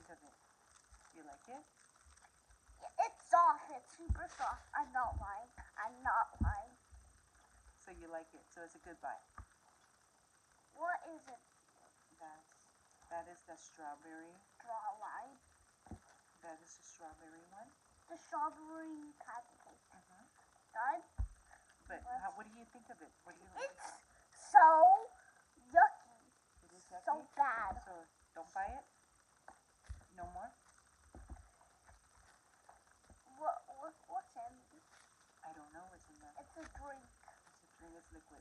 think of it? Do you like it? It's soft. It's super soft. I'm not lying. So you like it. So it's a good buy. What is it? That is the strawberry. Draw a line. That is the strawberry one. The strawberry pancake. Mm-hmm. Done. But what do you think of it? What do you like? It's so yucky. It is yucky? So bad. So don't buy it? No more? What's in it? I don't know what's in there. It's a drink. It's a drink. It's liquid.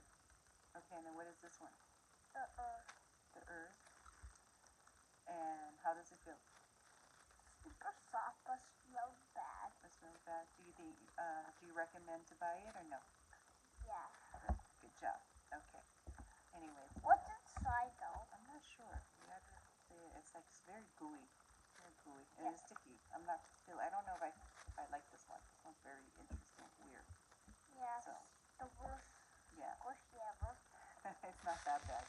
Okay, and then what is this one? The earth. The earth. And how does it feel? Super soft, but smells bad. It smells bad. Do you recommend to buy it or no? Yeah. Good job. Okay. Anyway. What's inside though? I'm not sure. You have to say it. It's like very gooey. Very gooey. And it's sticky. I don't know if I like this one. This one's very interesting. Weird. Yeah. So. The worst Yeah. squishy ever. It's not that bad.